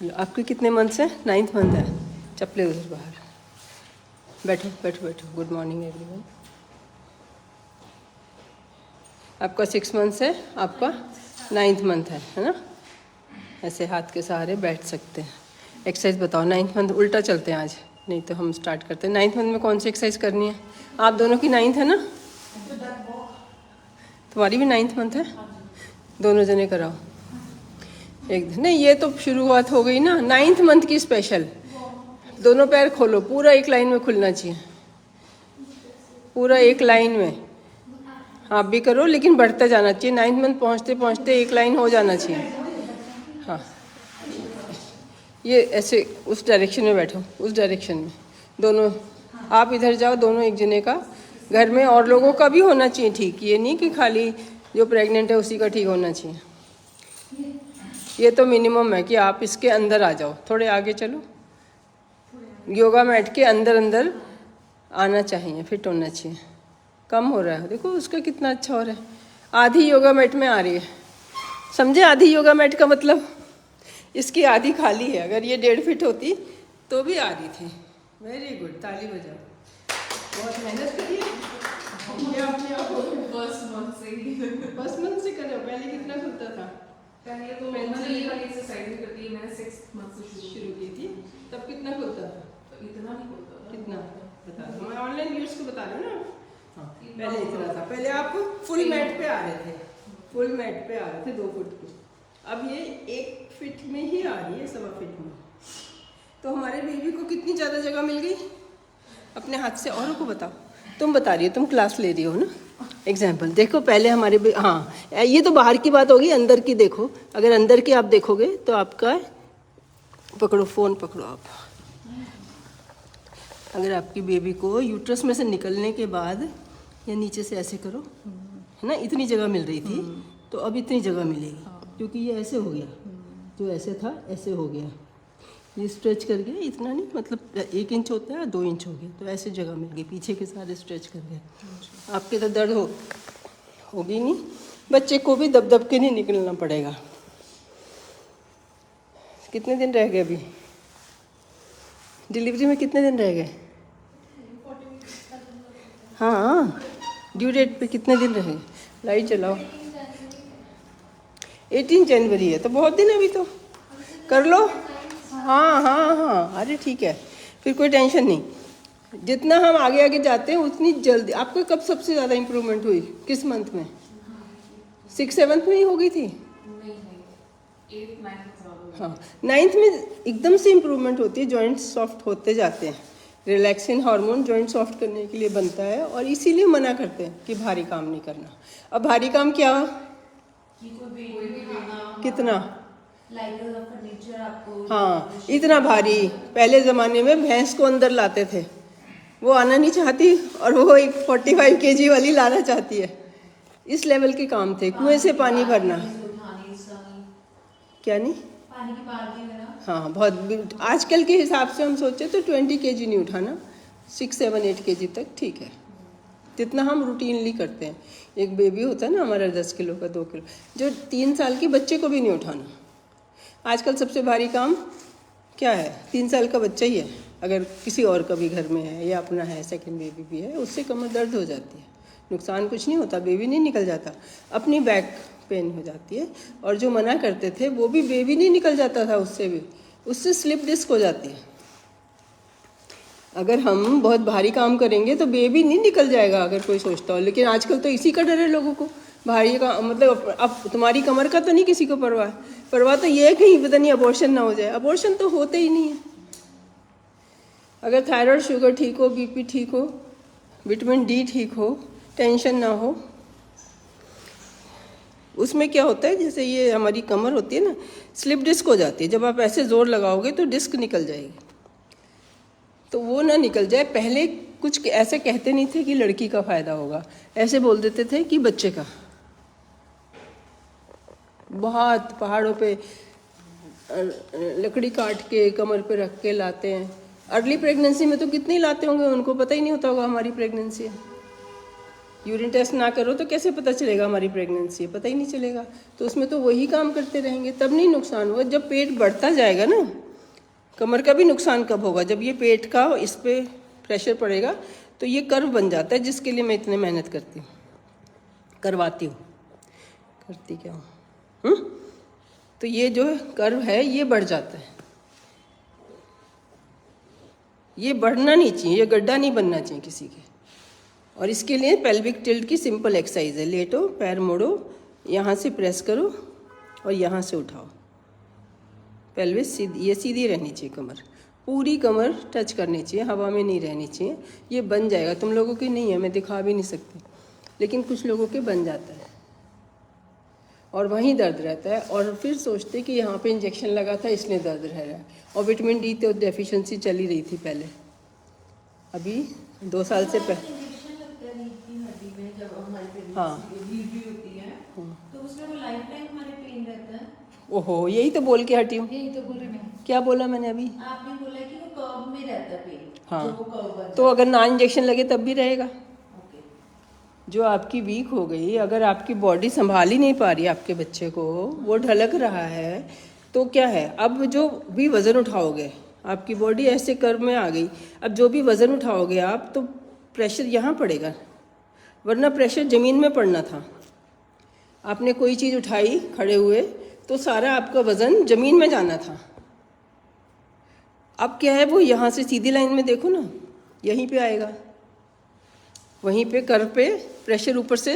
चलो, आपके कितने मंथ है? 9th मंथ है। चप्पलें उधर बाहर। बैठो बैठो बैठो। Good morning everyone. आपका 6 मंथ्स है, आपका 9th मंथ है ना? ऐसे हाथ के सहारे बैठ सकते हैं। एक्सरसाइज बताओ। 9th मंथ उल्टा चलते हैं आज, नहीं तो हम स्टार्ट करते हैं। 9th मंथ में कौन सी एक्सरसाइज करनी है? आप दोनों की 9th है ना? तुम्हारी भी 9th मंथ है? दोनों जने कराओ। एक नहीं, ये तो शुरुआत हो गई ना 9th मंथ की स्पेशल। दोनों पैर खोलो, पूरा एक लाइन में खुलना चाहिए, पूरा एक लाइन में। आप भी करो, लेकिन बढ़ते जाना चाहिए। 9th मंथ पहुँचते पहुँचते एक लाइन हो जाना चाहिए। हाँ, ये ऐसे उस डायरेक्शन में बैठो, उस डायरेक्शन में। दोनों आप इधर जाओ, दोनों एक जने का। घर में और लोगों का भी होना चाहिए ठीक, ये नहीं कि खाली जो प्रेग्नेंट है उसी का ठीक होना चाहिए। ये तो मिनिमम है कि आप इसके अंदर आ जाओ। थोड़े आगे चलो, योगा मैट के अंदर अंदर आना चाहिए, फिट होना चाहिए। कम हो रहा है, देखो उसका कितना अच्छा हो रहा है। आधी योगा मैट में आ रही है, समझे? आधी योगा मैट का मतलब इसकी आधी खाली है। अगर ये 1.5 फीट होती तो भी आ रही थी। वेरी गुड, ताली बजाओ। बहुत मेहनत करी है। ये आपने फर्स्ट मंथ से कर रहे हो? पहले कितना खुलता था? पहले तो मैंने ये वाली एक्सरसाइज भी करती है, मैंने 6 मंथ से शुरू की थी। तब कितना खुलता था? तो इतना नहीं होता था। कितना बता दो, मैं ऑनलाइन व्यूअर्स को बता रही हूँ ना। हाँ, पहले इतना था। पहले आप फुल मैट पे आ रहे थे, फुल मैट पे आ रहे थे 2 फुट की। अब ये 1 फीट में ही आ रही है, 1.25 फीट में। तो हमारे बेबी को कितनी ज़्यादा जगह मिल गई अपने हाथ से। औरों को बताओ। तुम बता रही हो, तुम क्लास ले रही हो ना। एग्जाम्पल देखो, पहले हमारे हाँ, ये तो बाहर की बात होगी। अंदर की देखो। अगर अंदर की आप देखोगे तो आपका पकड़ो, फ़ोन पकड़ो आप। अगर आपकी बेबी को यूट्रस में से निकलने के बाद या नीचे से ऐसे करो, है ना, इतनी जगह मिल रही थी, तो अब इतनी जगह मिलेगी, क्योंकि ये ऐसे हो गया। जो ऐसे था ऐसे हो गया। ये स्ट्रेच कर गया, इतना नहीं, मतलब 1 इंच होता है 2 इंच हो गया, तो ऐसे जगह मिल गई। पीछे के सारे स्ट्रेच कर गए। आपके तो दर्द होगी नहीं। बच्चे को भी दब दब के नहीं निकलना पड़ेगा। कितने दिन रह गए अभी? डिलीवरी में कितने दिन रह गए? हाँ, ड्यू डेट पे कितने दिन रहे? लाइट जलाओ। 18 जनवरी है, तो बहुत दिन है अभी तो। कर लो। हाँ हाँ हाँ, अरे ठीक है, फिर कोई टेंशन नहीं। जितना हम आगे आगे जाते हैं उतनी जल्दी। आपको कब सबसे ज़्यादा इम्प्रूवमेंट हुई? किस मंथ में? 6-7 में ही हो गई थी। नहीं, 8-9 हाँ, 9th में एकदम से इम्प्रूवमेंट होती है। जॉइंट्स सॉफ्ट होते जाते हैं। रिलैक्सिन हार्मोन जॉइंट सॉफ्ट करने के लिए बनता है, और इसीलिए मना करते हैं कि भारी काम नहीं करना। अब भारी काम क्या? कितना? फर्नीचर आपको। हाँ, इतना भारी। पहले ज़माने में भैंस को अंदर लाते थे, वो आना नहीं चाहती, और वो एक 45 kg वाली लाना चाहती है। इस लेवल के काम थे। कुएं से पानी भरना। क्या नहीं? पानी की बाल्टी में ना। हाँ, बहुत। आजकल के हिसाब से हम सोचे तो 20 kg नहीं उठाना, 6-7-8 kg तक ठीक है, जितना हम रूटीनली करते हैं। एक बेबी होता है ना हमारा 10 किलो का, 2 किलो, जो 3 साल के बच्चे को भी नहीं उठाना। आजकल सबसे भारी काम क्या है? 3 साल का बच्चा ही है। अगर किसी और का भी घर में है या अपना है, सेकंड बेबी भी है, उससे कमर दर्द हो जाती है। नुकसान कुछ नहीं होता, बेबी नहीं निकल जाता, अपनी बैक पेन हो जाती है। और जो मना करते थे वो भी बेबी नहीं निकल जाता था, उससे भी, उससे स्लिप डिस्क हो जाती है। अगर हम बहुत भारी काम करेंगे तो बेबी नहीं निकल जाएगा, अगर कोई सोचता हो। लेकिन आजकल तो इसी का डर है लोगों को, भारी का मतलब। अब तुम्हारी कमर का तो नहीं किसी को परवाह है। परवाह तो ये है कहीं पता नहीं अबॉर्शन ना हो जाए। अबॉर्शन तो होते ही नहीं है। अगर थायराइड शुगर ठीक हो, बीपी ठीक हो, विटामिन डी ठीक हो, टेंशन ना हो। उसमें क्या होता है, जैसे ये हमारी कमर होती है ना, स्लिप डिस्क हो जाती है। जब आप ऐसे ज़ोर लगाओगे तो डिस्क निकल जाएगी। तो वो ना निकल जाए। पहले कुछ ऐसे कहते नहीं थे कि लड़की का फ़ायदा होगा, ऐसे बोल देते थे कि बच्चे का। बहुत पहाड़ों पे लकड़ी काट के कमर पे रख के लाते हैं। अर्ली प्रेगनेंसी में तो कितनी लाते होंगे, उनको पता ही नहीं होता होगा हमारी प्रेगनेंसी है। यूरिन टेस्ट ना करो तो कैसे पता चलेगा हमारी प्रेगनेंसी है? पता ही नहीं चलेगा। तो उसमें तो वही काम करते रहेंगे, तब नहीं नुकसान होगा। जब पेट बढ़ता जाएगा ना, कमर का भी नुकसान कब होगा? जब ये पेट का इस पे प्रेशर पड़ेगा तो ये कर्व बन जाता है, जिसके लिए मैं इतनी मेहनत करती हूँ, करवाती हूँ, करती क्या हूँ। तो ये जो कर्व है ये बढ़ जाता है, ये बढ़ना नहीं चाहिए, ये गड्ढा नहीं बनना चाहिए किसी के। और इसके लिए पेल्विक टिल्ट की सिंपल एक्सरसाइज है। लेटो, पैर मोड़ो, यहाँ से प्रेस करो और यहाँ से उठाओ। पेल्विस सीधी, ये सीधी रहनी चाहिए, कमर पूरी कमर टच करनी चाहिए, हवा में नहीं रहनी चाहिए। ये बन जाएगा। तुम लोगों की नहीं है, मैं दिखा भी नहीं सकती, लेकिन कुछ लोगों के बन जाता है और वहीं दर्द रहता है। और फिर सोचते कि यहाँ पे इंजेक्शन लगा था इसलिए दर्द रह रहा है। और विटामिन डी तो डेफिशिएंसी चली रही थी पहले, अभी 2 साल से पहले। हाँ, तो उसमें वो लाइफ टाइम हमारे पेन रहता है। ओहो, यही तो बोल के हटी हूँ। यही तो बोल रही मैं। क्या बोला मैंने अभी? आपने बोला कि वो कर्व में रहता है पेन। हाँ, जो वो कर्व बन तो अगर ना इंजेक्शन लगे तब भी रहेगा। ओके। जो आपकी वीक हो गई, अगर आपकी बॉडी संभाल ही नहीं पा रही आपके बच्चे को, वो ढलक रहा है, तो क्या है? अब जो भी वज़न उठाओगे, आपकी बॉडी ऐसे कर्व में आ गई, अब जो भी वज़न उठाओगे आप, तो प्रेशर यहाँ पड़ेगा, वरना प्रेशर ज़मीन में पड़ना था। आपने कोई चीज़ उठाई खड़े हुए तो सारा आपका वज़न ज़मीन में जाना था। अब क्या है, वो यहाँ से सीधी लाइन में देखो ना, यहीं पे आएगा, वहीं पे कर्व पे प्रेशर ऊपर से।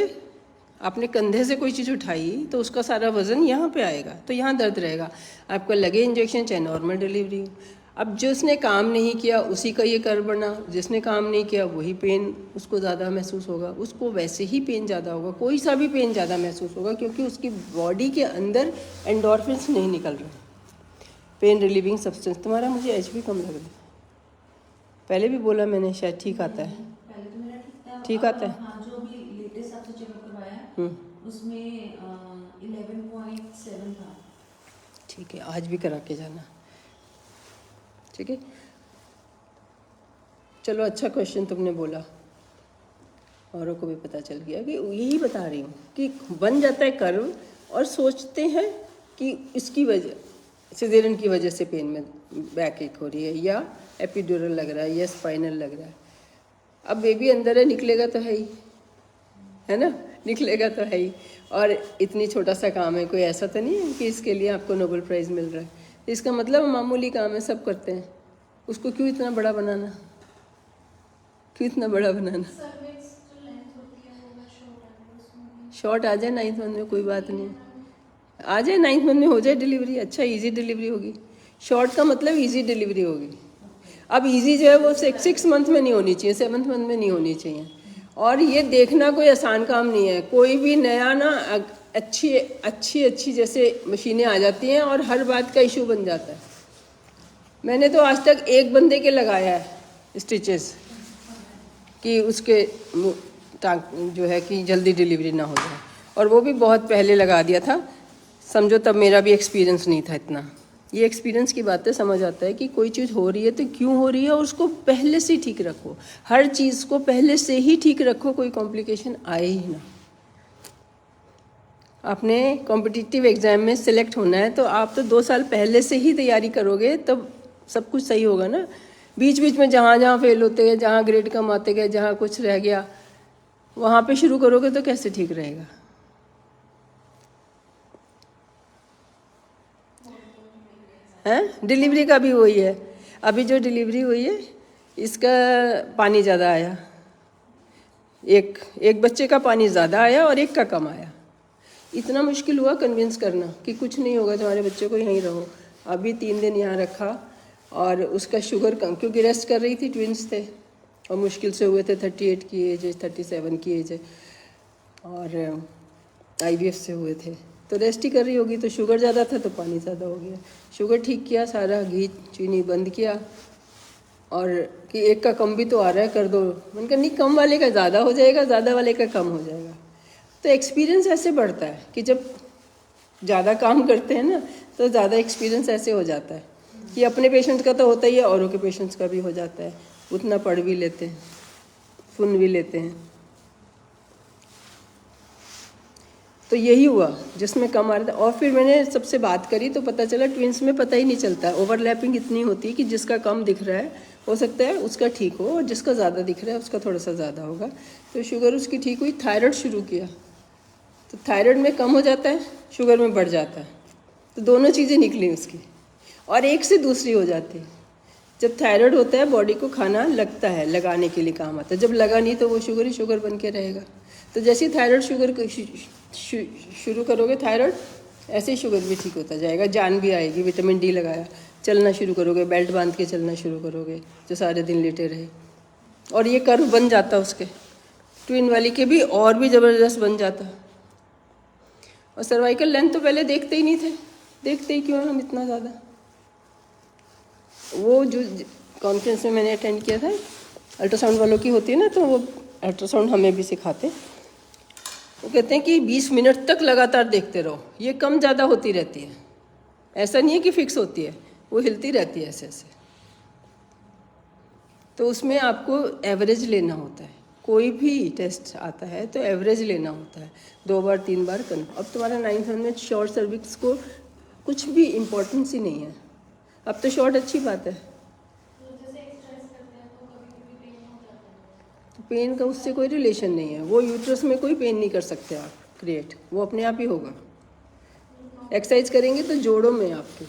आपने कंधे से कोई चीज़ उठाई तो उसका सारा वज़न यहाँ पे आएगा, तो यहाँ दर्द रहेगा। आपका लगे इंजेक्शन चाहे नॉर्मल डिलीवरी हो। अब जिसने काम नहीं किया उसी का ये कर्व बना, जिसने काम नहीं किया वही पेन उसको ज़्यादा महसूस होगा, उसको वैसे ही पेन ज़्यादा होगा, कोई सा भी पेन ज़्यादा महसूस होगा, क्योंकि उसकी बॉडी के अंदर एंडोर्फिन्स नहीं निकल रहे, पेन रिलीविंग सब्सटेंस। तुम्हारा मुझे एच भी कम लग रहा है, पहले भी बोला मैंने, शायद ठीक आता है। पहले तो मेरा ठीक था। ठीक आता है। हाँ, जो भी लेटेस्ट आपसे चेकअप करवाया उसमें 11.7 था। ठीक है, आज भी करा के जाना, ठीक है। चलो, अच्छा क्वेश्चन तुमने बोला, औरों को भी पता चल गया कि यही बता रही हूँ कि बन जाता है कर्व और सोचते हैं कि इसकी वजह, सिजेरियन की वजह से पेन में बैक एक हो रही है, या एपिड्यूरल लग रहा है, या स्पाइनल लग रहा है। अब बेबी अंदर है, निकलेगा तो है ही, है ना, निकलेगा तो है ही। और इतनी छोटा सा काम है, कोई ऐसा तो नहीं है कि इसके लिए आपको नोबेल प्राइज़ मिल रहा है। इसका मतलब मामूली काम है, सब करते हैं, उसको क्यों इतना बड़ा बनाना, क्यों इतना बड़ा बनाना? शॉर्ट आ जाए 9th मंथ में, कोई बात नहीं, आ जाए 9th मंथ में, हो जाए डिलीवरी, अच्छा इजी डिलीवरी होगी। शॉर्ट का मतलब इजी डिलीवरी होगी। अब इजी जो है वो 6 मंथ में नहीं होनी चाहिए, 7th मंथ में नहीं होनी चाहिए। और ये देखना कोई आसान काम नहीं है। कोई भी नया ना अच्छी जैसे मशीनें आ जाती हैं और हर बात का इशू बन जाता है। मैंने तो आज तक एक बंदे के लगाया है स्टिचेस कि उसके जो है कि जल्दी डिलीवरी ना हो जाए, और वो भी बहुत पहले लगा दिया था, समझो तब मेरा भी एक्सपीरियंस नहीं था इतना। ये एक्सपीरियंस की बातें समझ आता है कि कोई चीज़ हो रही है तो क्यों हो रही है, और उसको पहले से ठीक रखो, हर चीज़ को पहले से ही ठीक रखो, कोई कॉम्प्लिकेशन आए ही ना। आपने कॉम्पिटिटिव एग्ज़ाम में सिलेक्ट होना है तो आप तो 2 साल पहले से ही तैयारी करोगे, तब सब कुछ सही होगा ना। बीच बीच में जहाँ फेल होते गए, जहाँ ग्रेड कम आते गए, जहाँ कुछ रह गया, वहाँ पे शुरू करोगे तो कैसे ठीक रहेगा। हैं, डिलीवरी का भी वही है। अभी जो डिलीवरी हुई है इसका पानी ज़्यादा आया, एक बच्चे का पानी ज़्यादा आया और एक का कम आया। इतना मुश्किल हुआ कन्विंस करना कि कुछ नहीं होगा, तुम्हारे बच्चे को यहीं रहो। अभी 3 दिन यहाँ रखा और उसका शुगर कम, क्योंकि रेस्ट कर रही थी, ट्विंस थे और मुश्किल से हुए थे, 38 की एज है, 37 की एज है, और IVF से हुए थे, तो रेस्ट ही कर रही होगी, तो शुगर ज़्यादा था तो पानी ज़्यादा हो गया। शुगर ठीक किया, सारा घी चीनी बंद किया, और कि एक का कम भी तो आ रहा है, कर दो। मैंने कहा नहीं, कम वाले का ज़्यादा हो जाएगा, ज़्यादा वाले का कम हो जाएगा। तो एक्सपीरियंस ऐसे बढ़ता है कि जब ज़्यादा काम करते हैं ना तो ज़्यादा एक्सपीरियंस ऐसे हो जाता है कि अपने पेशेंट का तो होता ही है, औरों के पेशेंट्स का भी हो जाता है। उतना पढ़ भी लेते हैं, सुन भी लेते हैं। तो यही हुआ जिसमें कम आ रहा था। और फिर मैंने सबसे बात करी तो पता चला ट्विंस में पता ही नहीं चलता, ओवरलैपिंग इतनी होती है कि जिसका कम दिख रहा है हो सकता है उसका ठीक हो, और जिसका ज़्यादा दिख रहा है उसका थोड़ा सा ज़्यादा होगा। तो शुगर उसकी ठीक हुई, थायराइड शुरू किया तो थायराइड में कम हो जाता है, शुगर में बढ़ जाता है। तो दोनों चीज़ें निकली उसकी, और एक से दूसरी हो जाती है। जब थायराइड होता है बॉडी को खाना लगता है, लगाने के लिए काम आता है। जब लगा नहीं तो वो शुगर ही शुगर बन के रहेगा। तो जैसे ही थायराइड शुगर शुरू करोगे थायराइड, ऐसे ही शुगर भी ठीक होता जाएगा, जान भी आएगी। विटामिन डी लगाया, चलना शुरू करोगे, बेल्ट बांध के चलना शुरू करोगे जो सारे दिन लेटे रहे, और ये कर्व बन जाता उसके, ट्विन वाली के भी और भी ज़बरदस्त बन जाता। और सर्वाइकल लेंथ तो पहले देखते ही नहीं थे, देखते ही क्यों हम इतना ज़्यादा। वो जो कॉन्फ्रेंस में मैंने अटेंड किया था, अल्ट्रासाउंड वालों की होती है ना, तो वो अल्ट्रासाउंड हमें भी सिखाते। वो कहते हैं कि 20 मिनट तक लगातार देखते रहो, ये कम ज़्यादा होती रहती है, ऐसा नहीं है कि फिक्स होती है, वो हिलती रहती है ऐसे ऐसे। तो उसमें आपको एवरेज लेना होता है, कोई भी टेस्ट आता है तो एवरेज लेना होता है, 2 बार 3 बार करना। अब तुम्हारा 9th मंथ में शॉर्ट सर्विक्स को कुछ भी इम्पोर्टेंस ही नहीं है, अब तो शॉर्ट अच्छी बात है। तो पेन का उससे कोई रिलेशन नहीं है, वो यूट्रस में कोई पेन नहीं कर सकते आप क्रिएट, वो अपने आप ही होगा। एक्सरसाइज करेंगे तो जोड़ों में आपके,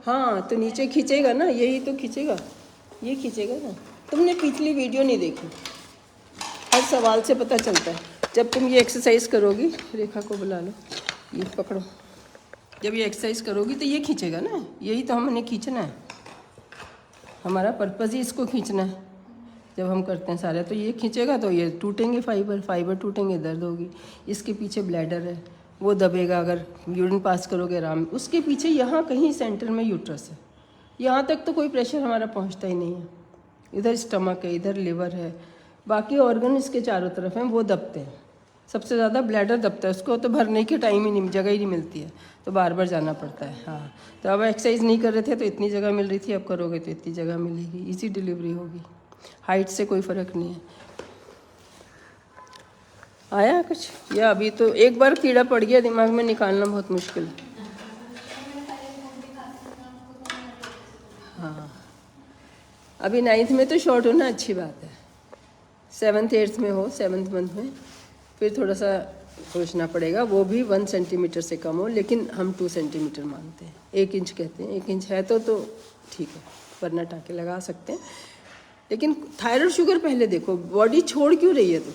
हाँ तो नीचे खींचेगा ना, यही तो खींचेगा, ये खींचेगा ना। तुमने पिछली वीडियो नहीं देखी, हर सवाल से पता चलता है। जब तुम ये एक्सरसाइज करोगी, रेखा को बुला लो, ये पकड़ो, जब ये एक्सरसाइज करोगी तो ये खींचेगा ना, यही तो हमने खींचना है, हमारा पर्पज़ ही इसको खींचना है। जब हम करते हैं सारे तो ये खींचेगा तो ये टूटेंगे, फाइबर टूटेंगे, दर्द होगी। इसके पीछे ब्लैडर है, वो दबेगा अगर यूरिन पास करोगे आराम। उसके पीछे यहाँ कहीं सेंटर में यूट्रस है, यहाँ तक तो कोई प्रेशर हमारा पहुँचता ही नहीं है। इधर स्टमक है, इधर लिवर है, बाकी ऑर्गन इसके चारों तरफ हैं, वो दबते हैं। सबसे ज़्यादा ब्लैडर दबता है, उसको तो भरने की टाइम ही नहीं, जगह ही नहीं मिलती है, तो बार बार जाना पड़ता है। हाँ तो अब एक्सरसाइज नहीं कर रहे थे तो इतनी जगह मिल रही थी, अब करोगे तो इतनी जगह मिलेगी, इजी डिलीवरी होगी, हाइट से कोई फ़र्क नहीं है। आया कुछ, या अभी तो एक बार कीड़ा पड़ गया दिमाग में, निकालना बहुत मुश्किल है। हाँ अभी 9th में तो शॉर्ट होना अच्छी बात है, 7th 8th में हो, 7th मंथ में फिर थोड़ा सा सोचना पड़ेगा, वो भी 1 सेंटीमीटर से कम हो, लेकिन हम 2 सेंटीमीटर मानते हैं, 1 इंच कहते हैं। 1 इंच है तो ठीक है, वरना टाँके लगा सकते हैं। लेकिन थायराइड शुगर पहले देखो, बॉडी छोड़ क्यों रही है? तो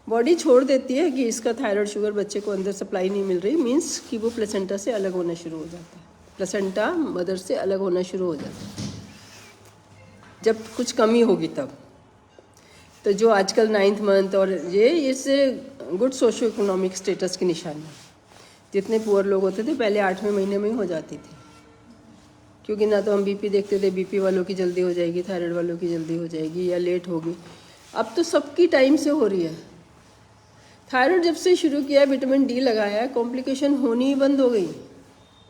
बॉडी छोड़ देती है कि इसका थायराइड शुगर बच्चे को अंदर सप्लाई नहीं मिल रही, मीन्स कि वो प्लेसेंटा से अलग होना शुरू हो जाता है, प्लेसेंटा मदर से अलग होना शुरू हो जाता है जब कुछ कमी होगी तब। तो जो आजकल 9th मंथ और ये इससे गुड सोशो इकोनॉमिक स्टेटस की निशानी, जितने पुअर लोग होते थे पहले 8वें महीने में ही हो जाती थी, क्योंकि ना तो हम बीपी देखते थे, बीपी वालों की जल्दी हो जाएगी, थायराइड वालों की जल्दी हो जाएगी या लेट होगी। अब तो सबकी टाइम से हो रही है। थायराइड जब से शुरू किया, विटामिन डी लगाया, कॉम्प्लिकेशन होनी ही बंद हो गई।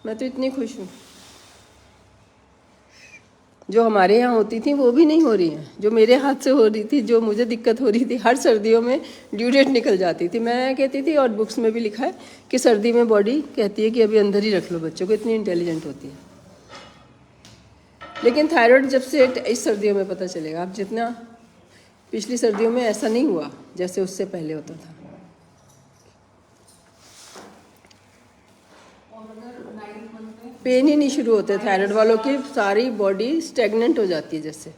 मैं तो इतनी खुश हूँ। जो हमारे यहाँ होती थी वो भी नहीं हो रही हैं, जो मेरे हाथ से हो रही थी, जो मुझे दिक्कत हो रही थी। हर सर्दियों में ड्यू डेट निकल जाती थी, मैं कहती थी, और बुक्स में भी लिखा है कि सर्दी में बॉडी कहती है कि अभी अंदर ही रख लो बच्चों को, इतनी इंटेलिजेंट होती है। लेकिन थायराइड जब से इस सर्दियों में पता चलेगा, अब जितना पिछली सर्दियों में ऐसा नहीं हुआ जैसे उससे पहले होता था। पेन ही नहीं शुरू होते थायराइड वालों की, सारी बॉडी स्टेगनेंट हो जाती है जैसे।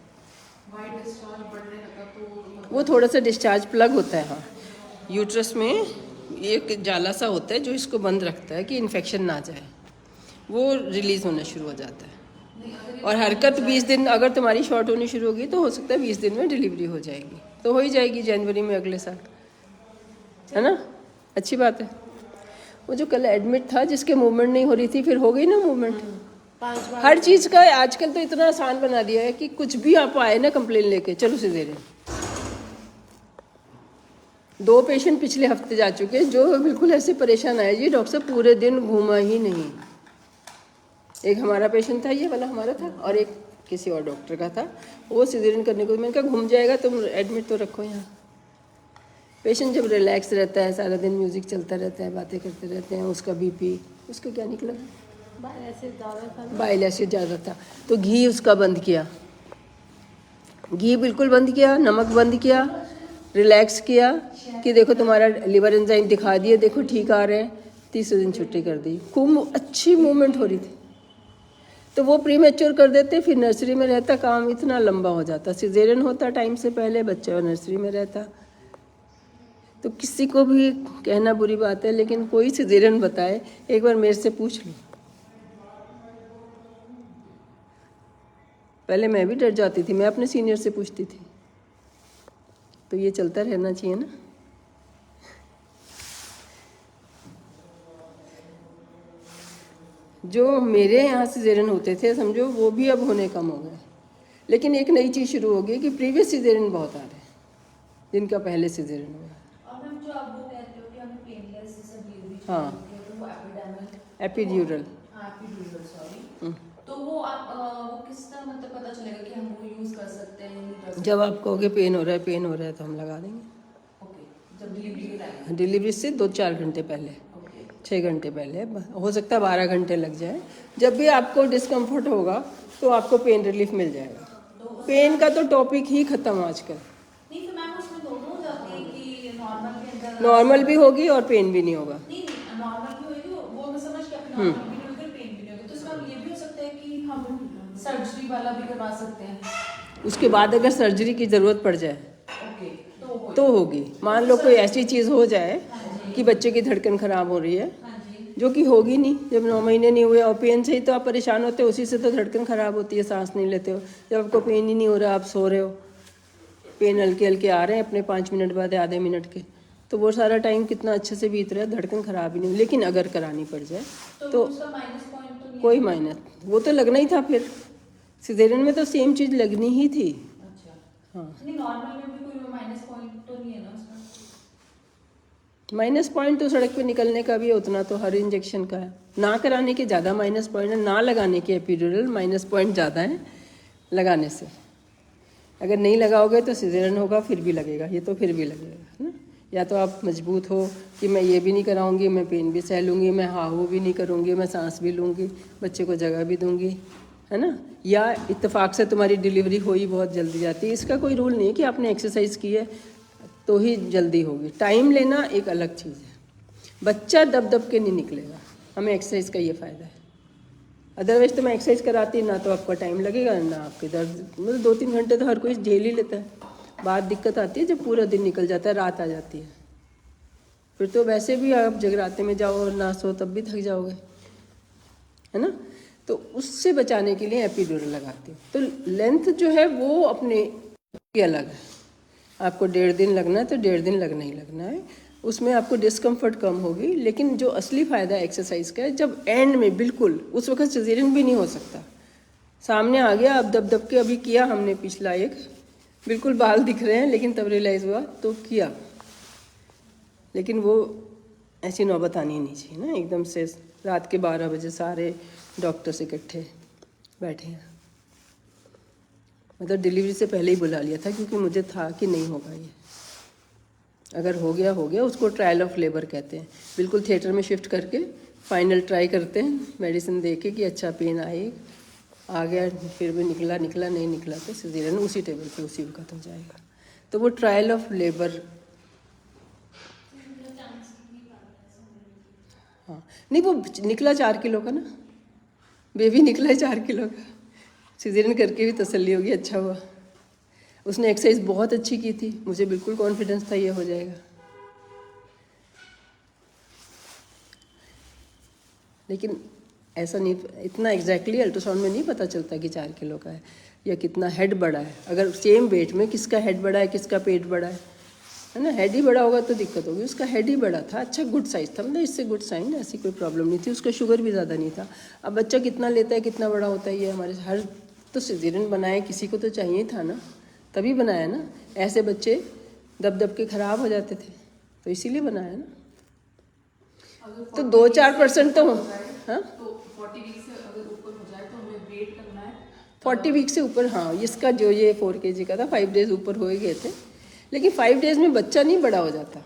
वो थोड़ा सा डिस्चार्ज प्लग होता है, हाँ यूट्रस में एक जाला सा होता है जो इसको बंद रखता है कि इन्फेक्शन ना जाए, वो रिलीज़ होना शुरू हो जाता है। और हरकत 20 दिन अगर तुम्हारी शॉर्ट होनी शुरू होगी तो हो सकता है 20 दिन में डिलीवरी हो जाएगी, तो हो ही जाएगी जनवरी में अगले साल, है ना, अच्छी बात है। वो जो कल एडमिट था जिसके मूवमेंट नहीं हो रही थी, फिर हो गई ना मूवमेंट। हर चीज़ का आजकल तो इतना आसान बना दिया है कि कुछ भी आप आए ना कंप्लेन लेके, चलो सीधे रहे। 2 पेशेंट पिछले हफ्ते जा चुके हैं जो बिल्कुल ऐसे परेशान आए, जी डॉक्टर साहब पूरे दिन घूमा ही नहीं। एक हमारा पेशेंट था, ये वाला हमारा था, और एक किसी और डॉक्टर का था, वो सिजेरियन करने को, मैंने कहा घूम जाएगा, तुम एडमिट तो रखो यहाँ। पेशेंट जब रिलैक्स रहता है, सारा दिन म्यूज़िक चलता रहता है, बातें करते रहते हैं, उसका बीपी, उसका क्या निकला, बाइल एसिड ज़्यादा था, तो घी उसका बंद किया, घी बिल्कुल बंद किया, नमक बंद किया, रिलैक्स किया कि देखो तुम्हारा लिवर एंजाइम दिखा दिए, देखो ठीक आ रहे हैं। तीसरे दिन छुट्टी कर दी, खूब अच्छी मूवमेंट हो रही थी। तो वो प्री मैच्योर कर देते, फिर नर्सरी में रहता, काम इतना लंबा हो जाता। सिजेरियन होता टाइम से पहले, बच्चा नर्सरी में रहता। तो किसी को भी कहना बुरी बात है, लेकिन कोई सिजेरियन बताए, एक बार मेरे से पूछ लो। पहले मैं भी डर जाती थी, मैं अपने सीनियर से पूछती थी। तो ये चलता रहना चाहिए ना। जो मेरे यहाँ सिजेरियन होते थे, समझो वो भी अब होने कम हो गए। लेकिन एक नई चीज़ शुरू हो गई कि प्रीवियस सिजेरियन बहुत आ रहे हैं, जिनका पहले सिजेरियन हुआ। और मैम जो आप वो कहते हो कि हमें पेनलेस डिलीवरी हाँ, चाहिए, वो एपिड्यूरल। हाँ एपिड्यूरल, सॉरी। तो वो आप वो किस तरह मतलब पता चलेगा कि हम वो यूज़ कर सकते हैं, नहीं कर सकते? जब आप कहोगे पेन हो रहा है, पेन हो रहा है, तो हम लगा देंगे। ओके, जब डिलीवरी के टाइम? डिलीवरी से 2-4 घंटे पहले, ओके। 6 घंटे पहले, हो सकता है 12 घंटे लग जाए। जब भी आपको डिस्कम्फर्ट होगा तो आपको पेन रिलीफ मिल जाएगा। पेन का तो टॉपिक ही खत्म आजकल। नहीं तो मैम उसमें दोनों हो जाती है कि नॉर्मल के अंदर नॉर्मल भी होगी और पेन भी नहीं होगा। नहीं नॉर्मल भी होगी, वो मैं समझ के अपने नॉर्मल भी नहीं होगी, पेन भी नहीं होगी। तो इसमें हम ये भी हो सकता है कि हम सर्जरी वाला भी करवा सकते हैं। उसके बाद अगर सर्जरी की ज़रूरत पड़ जाए ओके, तो होगी। मान लो कोई ऐसी चीज़ हो जाए कि बच्चे की धड़कन ख़राब हो रही है, जो कि होगी नहीं, जब 9 महीने नहीं हुए, और पेन से ही तो आप परेशान होते हो, उसी से तो धड़कन ख़राब होती है, सांस नहीं लेते हो। जब आपको पेन ही नहीं हो रहा, आप सो रहे हो, पेन हल्के हल्के आ रहे हैं अपने 5 मिनट बाद, आधे मिनट के, तो वो सारा टाइम कितना अच्छे से बीत रहा है, धड़कन ख़राब ही नहीं हुई। लेकिन अगर करानी पड़ जाए तो उसका माइनस पॉइंट तो नहीं कोई माइनस, वो तो लगना ही था। फिर सिजेरियन में तो सेम चीज़ लगनी ही थी। अच्छा, हाँ, नहीं नॉर्मल में भी कोई माइनस पॉइंट तो नहीं है ना उसमें? माइनस पॉइंट तो सड़क पे निकलने का भी है, उतना तो हर इंजेक्शन का है। ना कराने के ज़्यादा माइनस पॉइंट है, ना लगाने के एपिड्यूरल माइनस पॉइंट ज़्यादा है लगाने से। अगर नहीं लगाओगे तो सिजेरियन होगा, फिर भी लगेगा, ये तो फिर भी लगेगा, है ना। या तो आप मजबूत हो कि मैं ये भी नहीं कराऊंगी, मैं पेन भी सह लूँगी, मैं हाहू भी नहीं करूँगी, मैं सांस भी लूँगी, बच्चे को जगह भी दूँगी, है ना। या इत्तेफाक से तुम्हारी डिलीवरी हो ही बहुत जल्दी जाती है। इसका कोई रूल नहीं है कि आपने एक्सरसाइज की है तो ही जल्दी होगी। टाइम लेना एक अलग चीज़ है। बच्चा दब दब के नहीं निकलेगा, हमें एक्सरसाइज का ये फ़ायदा है। अदरवाइज तो मैं एक्सरसाइज कराती ना तो आपका टाइम लगेगा, ना आपके दर्द, मतलब 2-3 घंटे तो हर कोई झेल ही लेता है। बात दिक्कत आती है जब पूरा दिन निकल जाता है, रात आ जाती है, फिर तो वैसे भी आप जगराते में जाओ और ना सो तब भी थक जाओगे, है ना। तो उससे बचाने के लिए एपिड्यूरल लगाती हूँ। तो लेंथ जो है वो अपने अलग है। आपको 1.5 दिन लगना है तो 1.5 दिन लगना ही लगना है, उसमें आपको डिस्कम्फर्ट कम होगी। लेकिन जो असली फ़ायदा एक्सरसाइज का है, जब एंड में बिल्कुल उस वक्त सिजेरियन भी नहीं हो सकता, सामने आ गया, अब दब दब के अभी किया हमने पिछला एक, बिल्कुल बाल दिख रहे हैं, लेकिन तब रियलाइज़ हुआ तो किया। लेकिन वो ऐसी नौबत आनी नहीं चाहिए ना, एकदम से रात के 12 बजे सारे डॉक्टर्स इकट्ठे बैठे हैं। मतलब डिलीवरी से पहले ही बुला लिया था, क्योंकि मुझे था कि नहीं होगा ये, अगर हो गया हो गया। उसको ट्रायल ऑफ लेबर कहते हैं। बिल्कुल थिएटर में शिफ्ट करके फाइनल ट्राई करते हैं, मेडिसिन दे के कि अच्छा पेन आए, आ गया, फिर भी निकला नहीं निकला तो सिजेरियन उसी टेबल पे उसी वक्त हो जाएगा। तो वो ट्रायल ऑफ लेबर, हाँ नहीं, वो निकला 4 किलो का ना, बेबी निकला है 4 किलो का। सिजेरियन करके भी तसल्ली होगी, अच्छा हुआ। उसने एक्सरसाइज बहुत अच्छी की थी, मुझे बिल्कुल कॉन्फिडेंस था ये हो जाएगा। लेकिन ऐसा नहीं, इतना एग्जैक्टली अल्ट्रासाउंड में नहीं पता चलता कि 4 किलो का है या कितना हेड बड़ा है। अगर सेम वेट में किसका हेड बड़ा है किसका पेट बड़ा है ना। हेड ही बड़ा होगा तो दिक्कत होगी। उसका हेड ही बड़ा था, अच्छा गुड साइज था, मतलब इससे गुड साइन, ऐसी कोई प्रॉब्लम नहीं थी। उसका शुगर भी ज़्यादा नहीं था। अब बच्चा कितना लेता है कितना बड़ा होता है ये हमारे हर, तो सिजेरियन बनाए किसी को तो चाहिए था ना, तभी बनाया ना। ऐसे बच्चे दब दब के ख़राब हो जाते थे, तो इसीलिए बनाया ना। तो 2-4% तो हाँ, 40 वीक से अगर ऊपर हो जाए तो हमें वेट करना है 40 वीक से ऊपर। हाँ, इसका जो ये 4 kg का था 5 डेज ऊपर हो ही गए थे, लेकिन 5 डेज में बच्चा नहीं बड़ा हो जाता।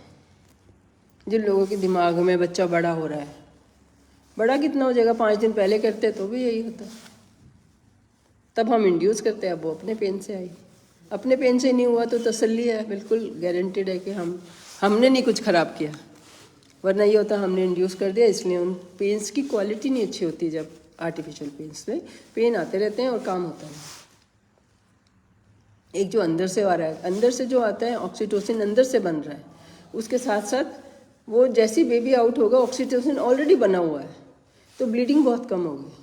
जिन लोगों के दिमाग में बच्चा बड़ा हो रहा है, बड़ा कितना हो जाएगा, 5 दिन पहले करते तो भी यही होता। तब हम इंड्यूस करते हैं, अब वो अपने पेन से आई। अपने पेन से नहीं हुआ तो तसल्ली है, बिल्कुल गारंटीड है कि हमने नहीं कुछ ख़राब किया, वरना ये होता हमने इंड्यूस कर दिया। इसलिए उन पेन्स की क्वालिटी नहीं अच्छी होती। जब आर्टिफिशियल पेन्स में पेन आते रहते हैं और काम होता है। एक जो अंदर से आ रहा है, अंदर से जो आता है ऑक्सीटोसिन अंदर से बन रहा है, उसके साथ साथ वो जैसी बेबी आउट होगा ऑक्सीटोसिन ऑलरेडी बना हुआ है, तो ब्लीडिंग बहुत कम होगी।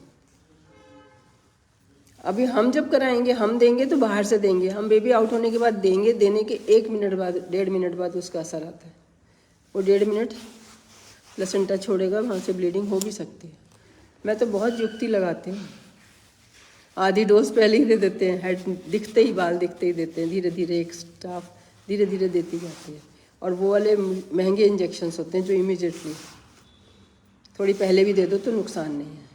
अभी हम जब कराएंगे, हम देंगे तो बाहर से देंगे, हम बेबी आउट होने के बाद देंगे, देने के 1 मिनट बाद 1.5 मिनट बाद उसका असर आता है। वो 1.5 मिनट प्लेसेंटा छोड़ेगा, वहाँ से ब्लीडिंग हो भी सकती है। मैं तो बहुत युक्ति लगाती हूँ, आधी डोज पहले ही दे देते हैं, हेड दिखते ही, बाल दिखते ही देते हैं, धीरे धीरे एक स्टाफ धीरे धीरे देती जाती है। और वो वाले महंगे इंजेक्शन्स होते हैं जो इमीडिएटली, थोड़ी पहले भी दे दो तो नुकसान नहीं है।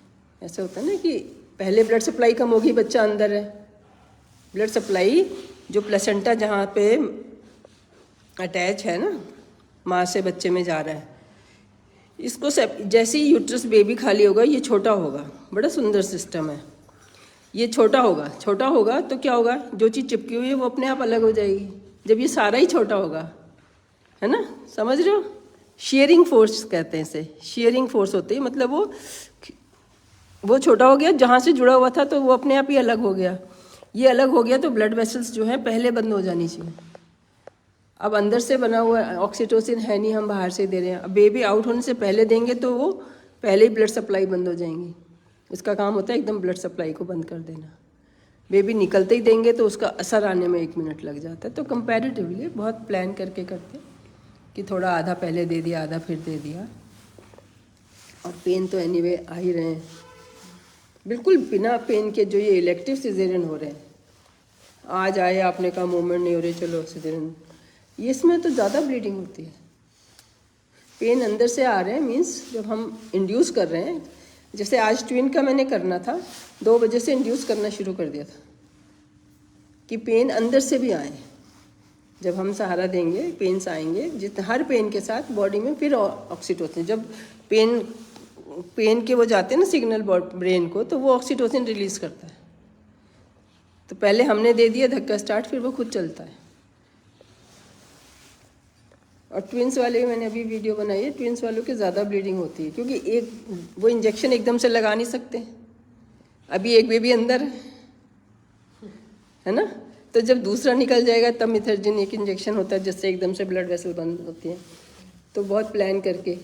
ऐसा होता है ना कि पहले ब्लड सप्लाई कम होगी, बच्चा अंदर है, ब्लड सप्लाई जो प्लेसेंटा जहाँ पे अटैच है ना, माँ से बच्चे में जा रहा है, इसको जैसे ही यूट्रस बेबी खाली होगा, ये छोटा होगा, बड़ा सुंदर सिस्टम है। ये छोटा होगा तो क्या होगा, जो चीज़ चिपकी हुई है वो अपने आप अलग हो जाएगी। जब ये सारा ही छोटा होगा, है ना, समझ रहे हो, शेयरिंग फोर्स कहते हैं इसे, शेयरिंग फोर्स होती है। मतलब वो छोटा हो गया, जहाँ से जुड़ा हुआ था तो वो अपने आप ही अलग हो गया। ये अलग हो गया तो ब्लड वेसल्स जो है पहले बंद हो जानी चाहिए। अब अंदर से बना हुआ ऑक्सीटोसिन है नहीं, हम बाहर से दे रहे हैं। अब बेबी आउट होने से पहले देंगे तो वो पहले ही ब्लड सप्लाई बंद हो जाएंगी। इसका काम होता है एकदम ब्लड सप्लाई को बंद कर देना। बेबी निकलते ही देंगे तो उसका असर आने में 1 मिनट लग जाता है। तो कंपैरेटिवली बहुत प्लान करके करते हैं कि थोड़ा आधा पहले दे दिया, आधा फिर दे दिया। और पेन तो एनीवे आ ही रहे हैं, बिल्कुल बिना पेन के। जो ये इलेक्टिव सिजेरियन हो रहे हैं, आज आए आपने कहा मूवमेंट नहीं हो रही, चलो सिजेरियन, ये इसमें तो ज़्यादा ब्लीडिंग होती है। पेन अंदर से आ रहे हैं, मीन्स जब हम इंड्यूस कर रहे हैं, जैसे आज ट्विन का मैंने करना था, 2 बजे से इंड्यूस करना शुरू कर दिया था कि पेन अंदर से भी आए। जब हम सहारा देंगे पेन्स आएंगे, हर पेन के साथ बॉडी में फिर ऑक्सीटोसिन, जब पेन के वो जाते हैं ना सिग्नल ब्रेन को, तो वो ऑक्सीटोसिन रिलीज करता है। तो पहले हमने दे दिया धक्का स्टार्ट, फिर वो खुद चलता है। और ट्विंस वाले की मैंने अभी वीडियो बनाई है, ट्विंस वालों की ज़्यादा ब्लीडिंग होती है, क्योंकि वो इंजेक्शन एकदम से लगा नहीं सकते। अभी एक बेबी अंदर है ना, तो जब दूसरा निकल जाएगा तब मिथर्जिन एक इंजेक्शन होता है, जिससे एकदम से ब्लड वेसल बंद होती है। तो बहुत प्लान करके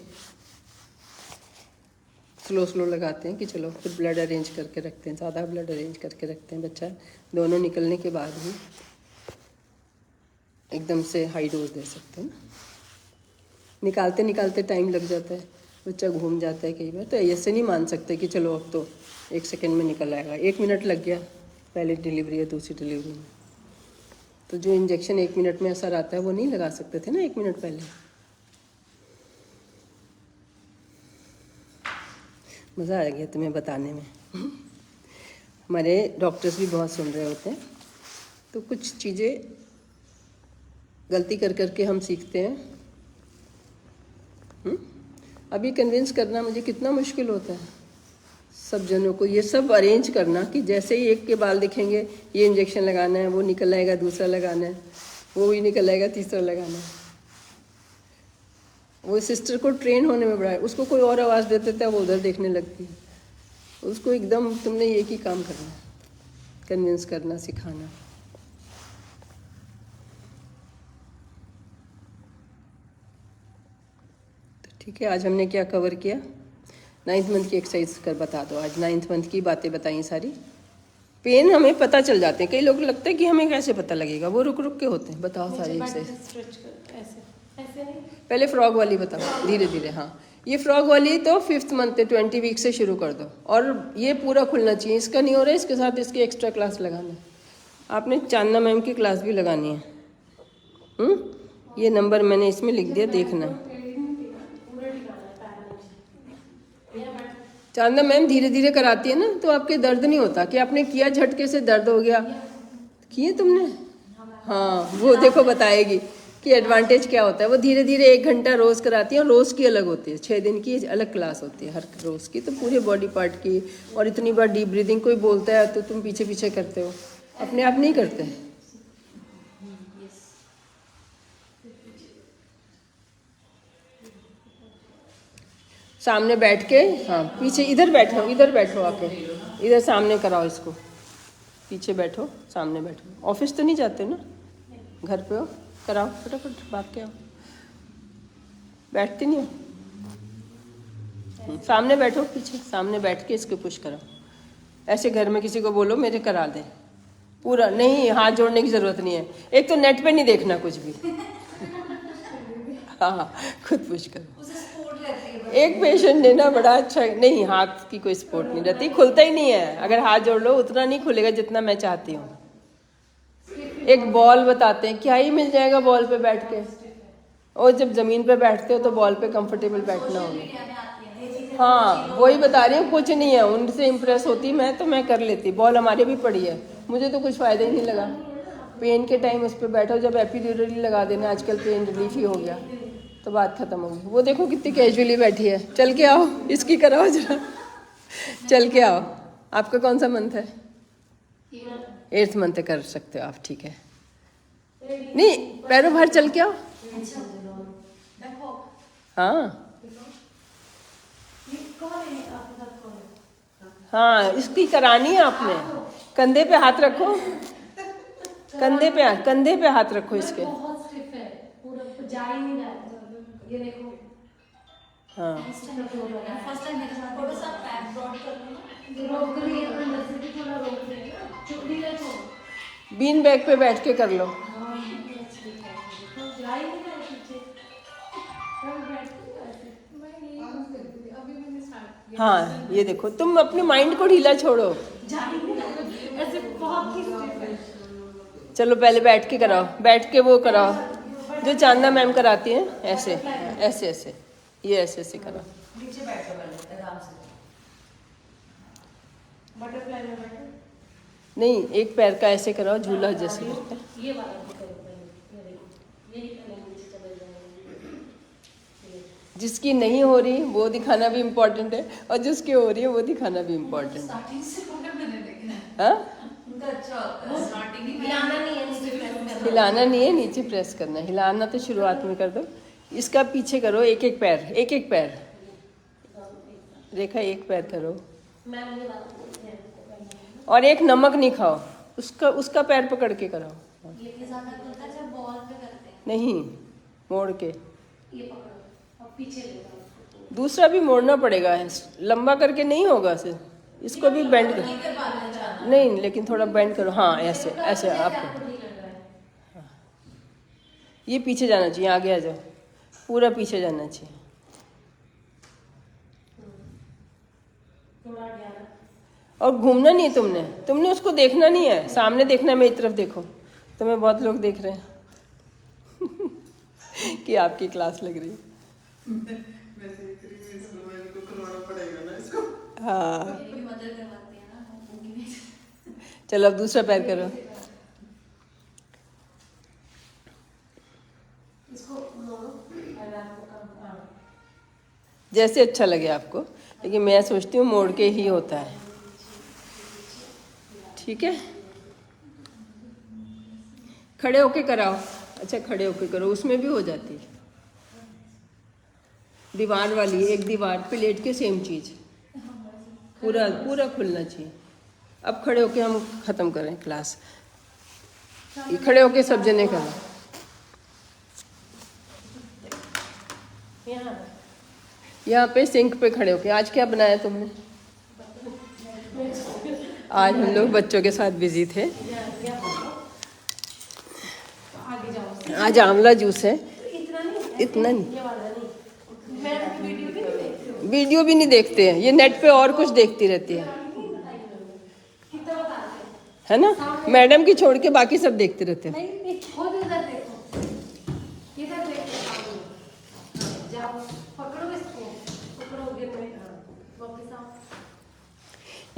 स्लो लगाते हैं कि चलो फिर ब्लड अरेंज करके रखते हैं, ज़्यादा ब्लड अरेंज करके रखते हैं। बच्चा दोनों निकलने के बाद भी एकदम से हाई डोज दे सकते हैं। निकालते टाइम लग जाता है, बच्चा घूम जाता है कई बार। तो ऐसे नहीं मान सकते कि चलो अब तो 1 सेकेंड में निकल आएगा। 1 मिनट लग गया पहले डिलीवरी या दूसरी डिलीवरी में, तो जो इंजेक्शन 1 मिनट में असर आता है वो नहीं लगा सकते थे ना 1 मिनट पहले। मज़ा आ गया तुम्हें बताने में। हमारे डॉक्टर्स भी बहुत सुन रहे होते हैं, तो कुछ चीज़ें गलती करके हम सीखते हैं। अभी कन्विंस करना मुझे कितना मुश्किल होता है सब जनों को, ये सब अरेंज करना कि जैसे ही एक के बाल दिखेंगे ये इंजेक्शन लगाना है, वो निकल आएगा दूसरा लगाना है, वो भी निकल आएगा तीसरा लगाना है। वो सिस्टर को ट्रेन होने में बड़ा है, उसको कोई और आवाज़ दे देता है, वो उधर देखने लगती है। उसको एकदम तुमने एक ही काम करना है, कन्विंस करना, सिखाना। तो ठीक है, आज हमने क्या कवर किया? 9th मंथ की एक्सरसाइज कर बता दो। आज 9th मंथ की बातें बताई सारी। पेन हमें पता चल जाते हैं, कई लोग लगता है कि हमें कैसे पता लगेगा, वो रुक के होते हैं। बताओ सारी एक्सरसाइज। पहले फ्रॉग वाली बताओ धीरे धीरे। हाँ, ये फ्रॉग वाली तो 5th मंथ 20 वीक से शुरू कर दो, और ये पूरा खुलना चाहिए। इसका नहीं हो रहा है, इसके साथ इसकी एक्स्ट्रा क्लास लगाना है। आपने चांदना मैम की क्लास भी लगानी है। ये नंबर मैंने इसमें लिख दिया, देखना। चांदना मैम धीरे धीरे कराती है ना, तो आपके दर्द नहीं होता कि आपने किया झटके से दर्द हो गया। किए तुमने? हाँ वो देखो बताएगी कि एडवांटेज क्या होता है। वो धीरे धीरे 1 घंटा रोज कराती है और रोज की अलग होती है, 6 दिन की अलग क्लास होती है हर रोज की, तो पूरे बॉडी पार्ट की। और इतनी बार डीप ब्रीदिंग, कोई बोलता है तो तुम पीछे पीछे करते हो, अपने आप नहीं करते। सामने बैठ के, हाँ पीछे इधर बैठो आके, इधर सामने कराओ इसको, पीछे बैठो सामने बैठो। ऑफिस तो नहीं जाते ना, घर पे हो, कराओ फटाफट भाग के आओ। बैठती नहीं हो, सामने बैठो, पीछे सामने बैठ के इसको पुश कराओ। ऐसे घर में किसी को बोलो मेरे करा दे पूरा, नहीं हाथ जोड़ने की जरूरत नहीं है। एक तो नेट पे नहीं देखना कुछ भी। हाँ खुद पुश करो। एक पेशेंट ने ना बड़ा अच्छा, नहीं हाथ की कोई सपोर्ट नहीं रहती, खुलता ही नहीं है। अगर हाथ जोड़ लो उतना नहीं खुलेगा जितना मैं चाहती हूँ। एक बॉल बताते हैं, क्या ही मिल जाएगा बॉल पे बैठ के। और जब जमीन पे बैठते हो तो बॉल पे कंफर्टेबल बैठना होगा। हाँ वही बता रही हूँ, कुछ नहीं है। उनसे इम्प्रेस होती मैं तो मैं कर लेती। बॉल हमारे भी पड़ी है, मुझे तो कुछ फायदा ही नहीं लगा। पेन के टाइम उस पर बैठो, जब एपिड्यूरल लगा देना, आजकल पेन रिलीफ ही हो गया, तो बात खत्म होगी। वो देखो कितनी कैजुअली बैठी है। चल के आओ, इसकी कराओ जरा, चल के आओ। आपका कौन सा मंथ है? 8th मंथ कर सकते हो आप, ठीक है। नहीं पैरों बाहर चल के आओ। हाँ हाँ इसकी करानी है आपने। कंधे पे हाथ रखो, कंधे पे हाथ रखो इसके। हाँ बीन बैग पे बैठ के कर लो। हाँ ये देखो, तुम अपने माइंड को ढीला छोड़ो। चलो पहले बैठ के कराओ, बैठ के वो कराओ जो चांदा मैम कराती हैं, ऐसे ऐसे ऐसे, ये ऐसे ऐसे कराओ। नीचे बैठो पहले आराम से, बटरफ्लाई में बैठो। नहीं एक पैर का ऐसे कराओ, झूला जैसे करते हैं। ये वाला ये जिसकी नहीं हो रही वो दिखाना भी इम्पोर्टेंट है, और जिसकी हो रही है वो दिखाना भी इम्पोर्टेंट है। हाँ हिलाना नहीं है, नीचे प्रेस करना है। हिलाना तो शुरुआत में कर दो। इसका पीछे करो, एक एक पैर। रेखा एक पैर करो, और एक नमक नहीं खाओ, उसका पैर पकड़ के कराओ। नहीं मोड़ के, दूसरा भी मोड़ना पड़ेगा, लंबा करके नहीं होगा सिर्फ, इसको भी बेंड कर, नहीं लेकिन थोड़ा बेंड करो। हाँ ऐसे ऐसे आपको, हाँ। ये पीछे जाना चाहिए, आगे आ जाओ, पूरा पीछे जाना चाहिए। और घूमना नहीं है तुमने उसको देखना नहीं है, सामने देखना है। मेरी तरफ देखो, तुम्हें बहुत लोग देख रहे हैं कि आपकी क्लास लग रही है। हाँ चलो अब दूसरा पैर करो। जैसे अच्छा लगे आपको, लेकिन मैं सोचती हूँ मोड़ के ही होता है, ठीक है। खड़े होके कराओ, अच्छा खड़े होके करो, उसमें भी हो जाती है। दीवार वाली, एक दीवार पे लेट के सेम चीज, पूरा खुलना चाहिए। अब खड़े होके हम खत्म करें क्लास। खड़े होके सब जने करो। यहाँ पे सिंक पे खड़े होके। आज क्या बनाया तुमने? आज हम लोग बच्चों के साथ बिजी थे। आज आंवला जूस है। इतना नहीं, वीडियो भी नहीं देखते हैं, ये नेट पे और कुछ देखती रहती है ना। मैडम की छोड़ के बाकी सब देखते रहते हैं।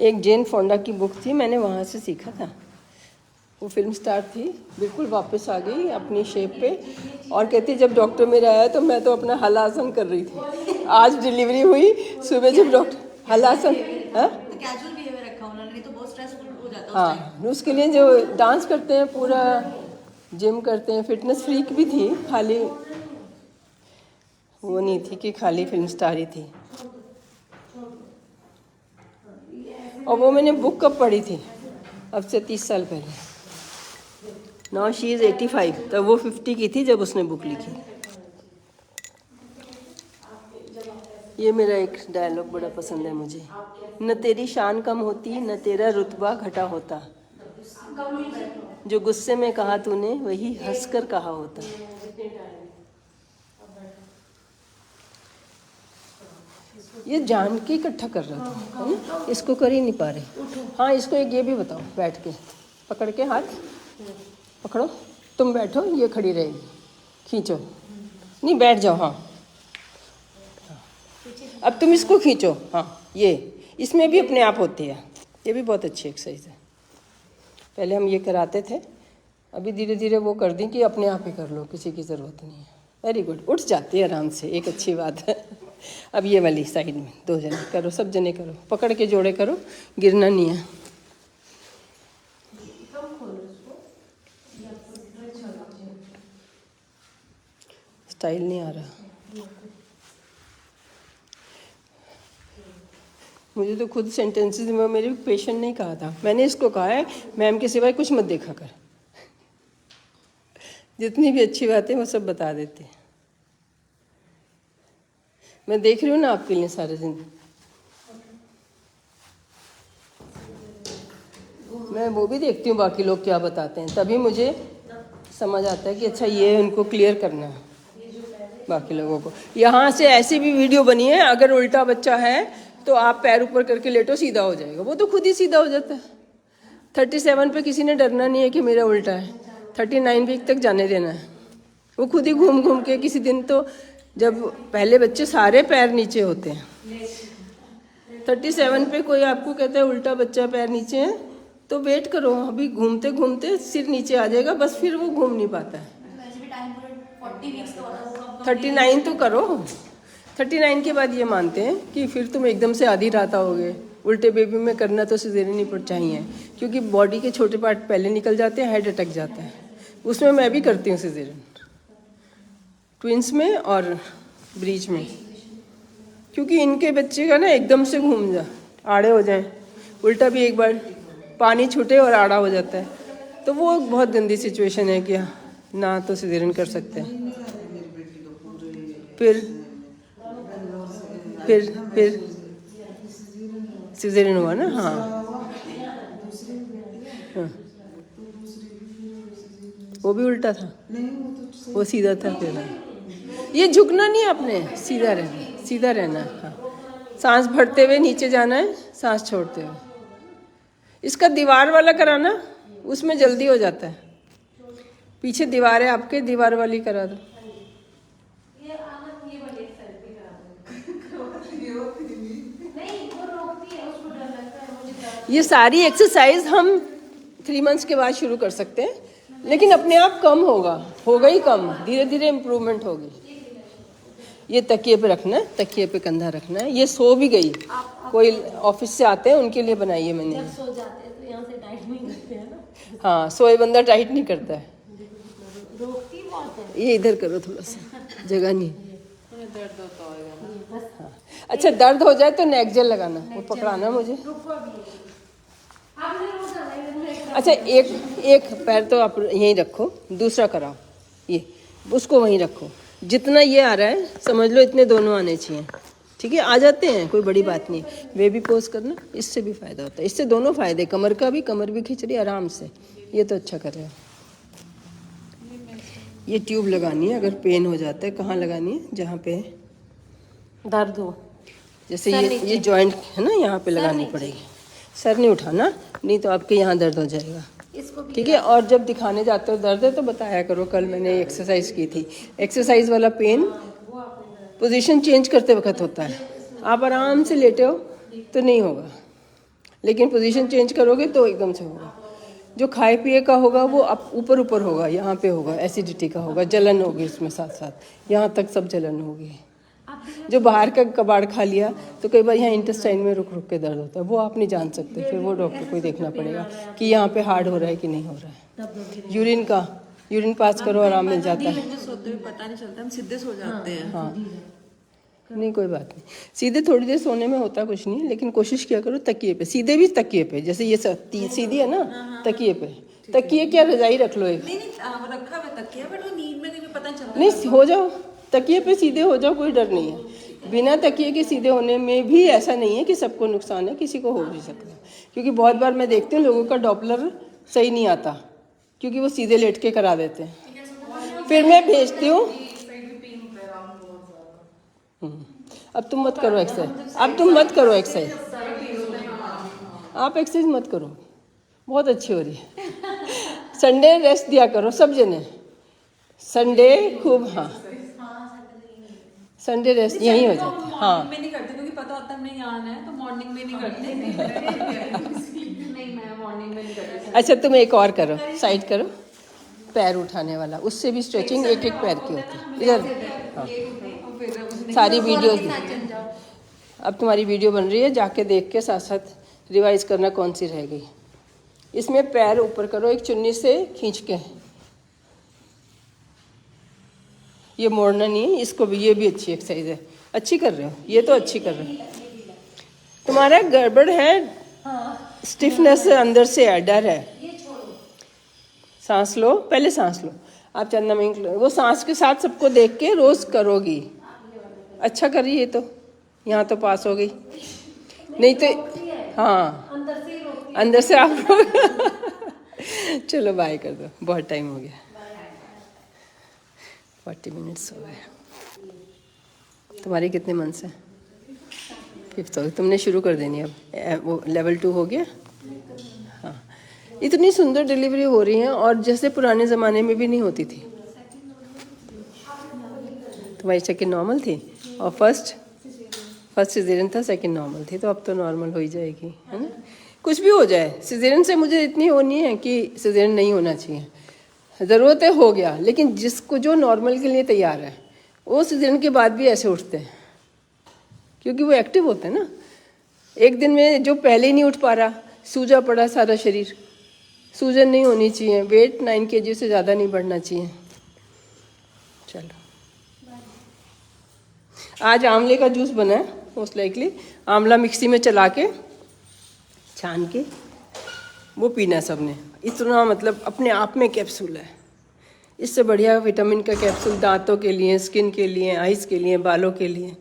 एक जेन फोंडा की बुक थी, मैंने वहाँ से सीखा था। वो फिल्म स्टार थी, बिल्कुल वापस आ गई अपनी शेप पे। और कहती जब डॉक्टर मेरा आया तो मैं तो अपना हलासन कर रही थी। आज डिलीवरी हुई, सुबह जब डॉक्टर हलासन, हाँ कैजुअल बिहेवियर रखा उन्होंने, नहीं तो बहुत स्ट्रेसफुल हो जाता है उस हाँ, उसके लिए जो डांस करते हैं, पूरा जिम करते हैं, फिटनेस फ्रीक भी थी, खाली वो नहीं थी कि खाली फिल्म स्टार ही थी। और वो मैंने बुक कब पढ़ी थी, अब से 30 साल पहले। नाउ शी इज़ 85, तब वो 50 की थी जब उसने बुक लिखी। ये मेरा एक डायलॉग बड़ा पसंद है मुझे, न तेरी शान कम होती न तेरा रुतबा घटा होता, जो गुस्से में कहा तूने वही हंसकर कहा होता। ये जान के इकट्ठा कर रहे थे, है ना? इसको कर ही नहीं पा रहे। हाँ, इसको एक ये भी बताओ, बैठ के पकड़ के हाथ पकड़ो, तुम बैठो, ये खड़ी रहेगी, खींचो, नहीं बैठ जाओ, हाँ अब तुम इसको खींचो, हाँ ये इसमें भी अपने आप होती है, ये भी बहुत अच्छी एक्सरसाइज है। पहले हम ये कराते थे, अभी धीरे धीरे वो कर दी कि अपने आप ही कर लो, किसी की ज़रूरत नहीं है। वेरी गुड, उठ जाती है आराम से, एक अच्छी बात है। अब ये वाली साइड में 2 जने करो, सब जने करो, पकड़ के जोड़े करो, गिरना नहीं है। स्टाइल नहीं आ रहा मुझे तो खुद सेंटेंसेस में मेरे पेशेंट नहीं कहा था, मैंने इसको कहा है मैम के सिवाय कुछ मत देखा कर। जितनी भी अच्छी बातें वो सब बता देते हैं। मैं देख रही हूँ ना आपके लिए सारे दिन, मैं वो भी देखती हूँ बाकी लोग क्या बताते हैं, तभी मुझे समझ आता है कि अच्छा ये उनको क्लियर करना है बाकी लोगों को। यहाँ से ऐसी भी वीडियो बनी है, अगर उल्टा बच्चा है तो आप पैर ऊपर करके लेटो, सीधा हो जाएगा, वो तो खुद ही सीधा हो जाता है। 37 पे किसी ने डरना नहीं है कि मेरा उल्टा है, 39 वीक तक जाने देना है, वो खुद ही घूम घूम के। किसी दिन तो जब पहले बच्चे सारे पैर नीचे होते हैं, 37 पे कोई आपको कहता है उल्टा बच्चा पैर नीचे है, तो वेट करो, अभी घूमते घूमते सिर नीचे आ जाएगा, बस फिर वो घूम नहीं पाता है। 39 तो करो, 39 के बाद ये मानते हैं कि फिर तुम एकदम से आधी रात आओगे। उल्टे बेबी में करना तो सिजेरियन ही चाहिए, क्योंकि बॉडी के छोटे पार्ट पहले निकल जाते हैं, हेड अटक जाता है। उसमें मैं भी करती हूँ सिजेरियन, ट्विंस में और ब्रीच में, क्योंकि इनके बच्चे का ना एकदम से घूम जा, आड़े हो जाए, उल्टा भी एक बार पानी छूटे और आड़ा हो जाता है, तो वो बहुत गंदी सिचुएशन है कि ना तो सिजेरियन कर सकते हैं। फिर सिजेरियन हुआ ना, हाँ हाँ, वो भी उल्टा था, वो सीधा था। फिर ये झुकना नहीं है आपने, सीधा रहना, सीधा रहना। हाँ, सांस भरते हुए नीचे जाना है, सांस छोड़ते हुए। इसका दीवार वाला कराना, उसमें जल्दी हो जाता है। पीछे दीवार है आपके, दीवार वाली करा दो। ये सारी एक्सरसाइज हम 3 मंथ्स के बाद शुरू कर सकते हैं, लेकिन अपने आप कम होगा ही कम, धीरे धीरे इम्प्रूवमेंट होगी। ये तकिए पे रखना है, तकिए पे कंधा रखना है। ये सो भी गई, कोई ऑफिस से आते हैं उनके लिए बनाई है मैंने। जब सो जाते हैं तो यहाँ से टाइट नहीं करते हैं ना। हाँ, सोए बंदा टाइट नहीं करता है। रोकती बहुत है। ये इधर करो थोड़ा सा, जगह नहीं। दर्द होता होगा। हाँ, अच्छा दर्द हो जाए तो नेक जेल लगाना, वो पकड़ाना मुझे। अच्छा एक पैर तो आप यहीं रखो, दूसरा कराओ, ये उसको वहीं रखो। जितना ये आ रहा है समझ लो इतने दोनों आने चाहिए, ठीक है? आ जाते हैं, कोई बड़ी बात नहीं। बेबी पोज करना, इससे भी फायदा होता है। इससे दोनों फायदे, कमर का भी, कमर भी खींच रही है आराम से। ये तो अच्छा कर रहे हो। ये ट्यूब लगानी है अगर पेन हो जाता है। कहाँ लगानी है? जहाँ पे दर्द हो, जैसे ये जॉइंट है ना, यहाँ पे लगानी पड़ेगी। सर नहीं उठाना, नहीं तो आपके यहाँ दर्द हो जाएगा, ठीक है? और जब दिखाने जाते हो दर्द है तो बताया करो, कल मैंने एक्सरसाइज की थी। एक्सरसाइज वाला पेन पोजीशन चेंज करते वक्त होता है। आप आराम से लेटे हो तो नहीं होगा, लेकिन पोजीशन चेंज करोगे तो एकदम से होगा। जो खाए पिए का होगा वो ऊपर ऊपर होगा, यहाँ पे होगा, एसिडिटी का होगा, जलन होगी उसमें साथ साथ, यहाँ तक सब जलन होगी। जो बाहर का कबाड़ खा लिया तो कई बार यहाँ इंटेस्टाइन में रुक रुक के दर्द होता है, वो आप नहीं जान सकते, फिर वो डॉक्टर को ही देखना पड़ेगा कि यहाँ पे हार्ड हो रहा है कि नहीं हो रहा है। यूरिन पास करो, आराम मिल जाता है। सोते हुए पता नहीं चलता, हम सीधे सो जाते हैं। हाँ नहीं कोई बात नहीं, सीधे थोड़ी देर सोने में होता कुछ नहीं, लेकिन कोशिश किया करो तकिए पे, सीधे भी तकिए पे, जैसे ये सीधी है ना, तकिए पे, तकिए क्या रजाई रख लो एक। नहीं रखा हुआ तकिया, बट वो नींद में कभी पता नहीं चलता। नहीं हो जाओ, तकिए पे सीधे हो जाओ, कोई डर नहीं है। बिना तकिए के सीधे होने में भी ऐसा नहीं है कि सबको नुकसान है, किसी को हो भी सकता है। क्योंकि बहुत बार मैं देखती हूँ लोगों का डॉपलर सही नहीं आता, क्योंकि वो सीधे लेट के करा देते हैं। फिर मैं भेजती हूँ, अब तुम मत करो एक्सरसाइज, अब तुम मत करो एक्सरसाइज, आप एक्सरसाइज मत करो, बहुत अच्छी हो रही है। संडे रेस्ट दिया करो सब जने, संडे खूब, हाँ संडे रेस्ट यही हो जाता है। हाँ में नहीं करते क्योंकि पता होता है हमने यहाँ आना है, तो मॉर्निंग में नहीं करते। नहीं मैं मॉर्निंग में नहीं करती। अच्छा तुम एक और करो, साइड करो, पैर उठाने वाला, उससे भी स्ट्रेचिंग एक एक पैर की होती है। इधर हाँ, सारी वीडियो, अब तुम्हारी वीडियो बन रही है, जाके देख के साथ साथ रिवाइज करना कौन सी रह गई। इसमें पैर ऊपर करो एक चुन्नी से खींच के, ये मोड़ना नहीं है इसको भी, ये भी अच्छी एक्सरसाइज है, अच्छी कर रहे हो, ये तो अच्छी कर रहे हो। तुम्हारा गड़बड़ है, स्टिफनेस अंदर से है, डर है। सांस लो, पहले सांस लो, आप चंदा में वो सांस के साथ सबको देख के रोज करोगी, अच्छा कर रही है तो, यहाँ तो पास हो गई, नहीं तो हाँ अंदर से आप चलो बाय कर दो, बहुत टाइम हो गया, 40 मिनट्स हो गए। तुम्हारे कितने मंथ्स हैं? 5th हो गई, तुमने शुरू कर देनी अब, वो लेवल 2 हो गया। हाँ इतनी सुंदर डिलीवरी हो रही है, और जैसे पुराने ज़माने में भी नहीं होती थी। तुम्हारी सेकंड नॉर्मल थी और फर्स्ट सिजेरियन था, सेकंड नॉर्मल थी, तो अब तो नॉर्मल हो ही जाएगी, है ना। कुछ भी हो जाए, सिजेरियन से मुझे इतनी वो नहीं है कि सिजेरियन नहीं होना चाहिए, ज़रूरत है हो गया, लेकिन जिसको जो नॉर्मल के लिए तैयार है वो सिजेरियन के बाद भी ऐसे उठते हैं, क्योंकि वो एक्टिव होते हैं ना। एक दिन में जो पहले ही नहीं उठ पा रहा, सूजा पड़ा सारा शरीर, सूजन नहीं होनी चाहिए, वेट 9 kg से ज़्यादा नहीं बढ़ना चाहिए। चलो आज आंवले का जूस बना है, मोस्ट लाइकली आंवला मिक्सी में चला के छान के वो पीना सबने, इतना मतलब अपने आप में कैप्सूल है। इससे बढ़िया विटामिन का कैप्सूल दांतों के लिए, स्किन के लिए, आइज़ के लिए, बालों के लिए।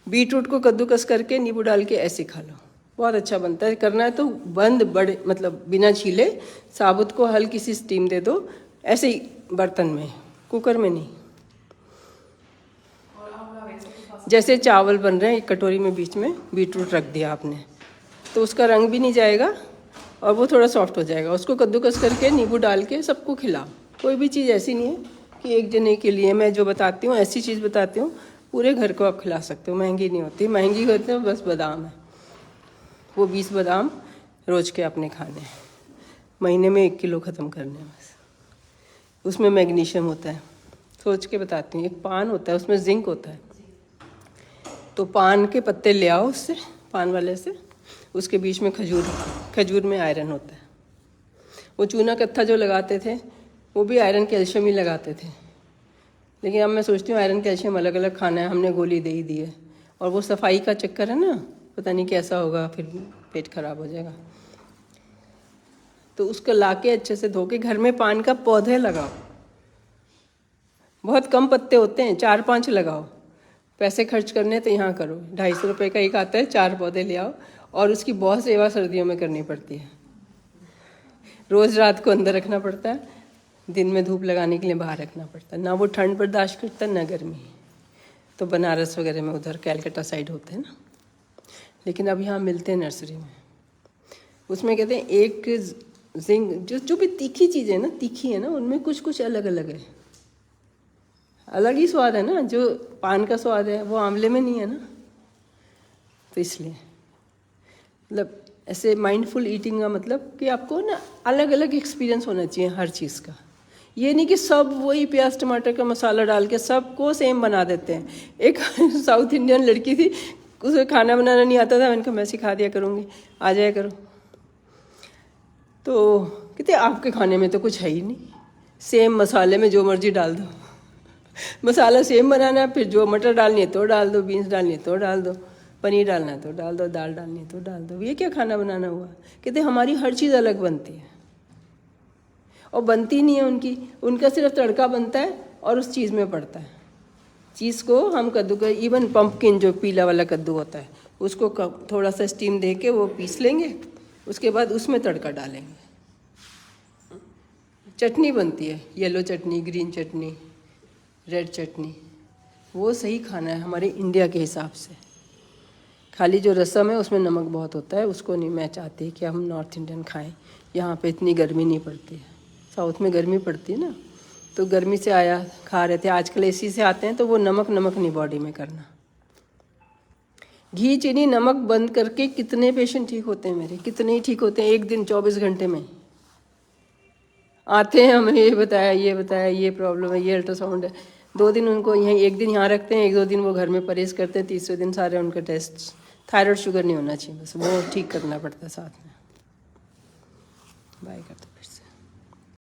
बीटरूट को कद्दूकस करके नींबू डाल के ऐसे खा लो, बहुत अच्छा बनता है। करना है तो बंद बड़े मतलब बिना छीले साबुत को हल्की सी स्टीम दे दो, ऐसे ही बर्तन में, कुकर में नहीं। जैसे चावल बन रहे हैं, एक कटोरी में बीच में बीटरूट रख दिया आपने, तो उसका रंग भी नहीं जाएगा और वो थोड़ा सॉफ्ट हो जाएगा। उसको कद्दूकस करके नींबू डाल के सबको खिलाओ। कोई भी चीज़ ऐसी नहीं है कि एक जने के लिए, मैं जो बताती हूँ ऐसी चीज़ बताती हूँ, पूरे घर को आप खिला सकते हो। महंगी नहीं होती, महंगी होती है बस बादाम है, वो 20 बादाम रोज़ के अपने खाने हैं, महीने में 1 किलो ख़त्म करने हैं बस। उसमें मैग्नीशियम होता है, सोच के बताती हूँ। एक पान होता है, उसमें जिंक होता है, तो पान के पत्ते ले आओ उससे, पान वाले से, उसके बीच में खजूर में आयरन होता है। वो चूना कत्था जो लगाते थे वो भी आयरन कैल्शियम ही लगाते थे, लेकिन अब मैं सोचती हूँ आयरन कैल्शियम अलग अलग खाना है, हमने गोली दे ही दी है। और वो सफाई का चक्कर है ना, पता नहीं कैसा होगा, फिर पेट खराब हो जाएगा। तो उसको लाके अच्छे से धो के घर में पान का पौधे लगाओ, बहुत कम पत्ते होते हैं, 4-5 लगाओ। पैसे खर्च करने तो यहाँ करो, 250 रुपये का एक आता है, 4 पौधे ले आओ। और उसकी बहुत सेवा सर्दियों में करनी पड़ती है, रोज़ रात को अंदर रखना पड़ता है, दिन में धूप लगाने के लिए बाहर रखना पड़ता है। ना वो ठंड बर्दाश्त करता है ना गर्मी। तो बनारस वगैरह में उधर कैलकाटा साइड होते हैं ना, लेकिन अब यहाँ मिलते हैं नर्सरी में। उसमें कहते हैं एक जिंक, जो भी तीखी चीज़ें है ना, तीखी है ना, उनमें कुछ कुछ अलग अलग है, अलग ही स्वाद है ना। जो पान का स्वाद है वो आंवले में नहीं है ना, तो इसलिए मतलब ऐसे माइंडफुल ईटिंग का मतलब कि आपको ना अलग अलग एक्सपीरियंस होना चाहिए हर चीज़ का। ये नहीं कि सब वही प्याज टमाटर का मसाला डाल के सबको सेम बना देते हैं। एक साउथ इंडियन लड़की थी, उसे खाना बनाना नहीं आता था, मैंने कहा मैं सिखा दिया करूँगी, आ जाया करो। तो कहते आपके खाने में तो कुछ है ही नहीं, सेम मसाले में जो मर्जी डाल दो, मसाला सेम बनाना है, फिर जो मटर डालनी है तो डाल दो, बीन्स डालनी है तो डाल दो, पनीर डालना है तो डाल दो, दाल डालनी है तो डाल दो। ये क्या खाना बनाना हुआ? कहते हमारी हर चीज़ अलग बनती है और बनती नहीं है उनकी, उनका सिर्फ तड़का बनता है और उस चीज़ में पड़ता है। चीज़ को हम कद्दू का, इवन पम्पकिन जो पीला वाला कद्दू होता है उसको थोड़ा सा स्टीम दे के वो पीस लेंगे, उसके बाद उसमें तड़का डालेंगे। चटनी बनती है, येलो चटनी, ग्रीन चटनी, रेड चटनी, वो सही खाना है हमारे इंडिया के हिसाब से। खाली जो रसम है उसमें नमक बहुत होता है, उसको नहीं मैं चाहती कि हम नॉर्थ इंडियन खाएं। यहाँ पे इतनी गर्मी नहीं पड़ती है, साउथ में गर्मी पड़ती है ना, तो गर्मी से आया खा रहे थे, आजकल एसी से आते हैं तो वो नमक नहीं बॉडी में करना। घी चीनी नमक बंद करके कितने पेशेंट ठीक होते हैं मेरे, कितने ही ठीक होते हैं एक दिन 24 घंटे में। आते हैं हमें ये बताया ये प्रॉब्लम है, ये अल्ट्रासाउंड है, 2 दिन उनको यहाँ, एक दिन यहाँ रखते हैं, 1-2 दिन वो घर में परहेज करते हैं, तीसरे दिन सारे उनके टेस्ट, थायराइड शुगर नहीं होना चाहिए, बस वो ठीक करना पड़ता है साथ में। बाय करते फिर से।